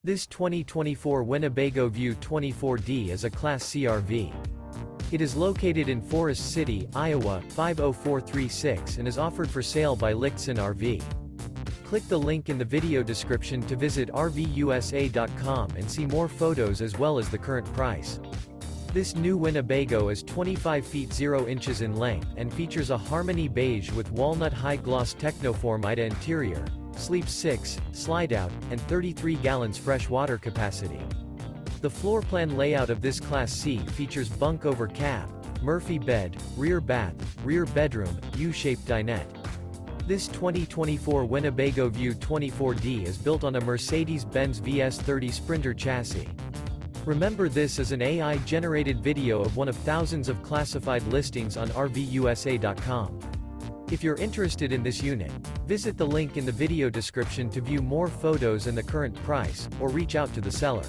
This 2024 Winnebago View 24D is a Class C RV. It is located in Forest City, Iowa, 50436 and is offered for sale by Lichtsinn RV. Click the link in the video description to visit RVUSA.com and see more photos as well as the current price. This new Winnebago is 25 feet 0 inches in length and features a Harmony Beige with walnut high-gloss Tecnoform interior, sleeps 6, Slideout, and 33 gallons fresh water capacity. The floor plan layout of this Class C features bunk over cab, Murphy bed, rear bath, rear bedroom, U-shaped dinette. This 2024 Winnebago View 24D is built on a Mercedes Benz VS30 Sprinter chassis. Remember, this is an AI-generated video of one of thousands of classified listings on RVUSA.com. If you're interested in this unit, visit the link in the video description to view more photos and the current price, or reach out to the seller.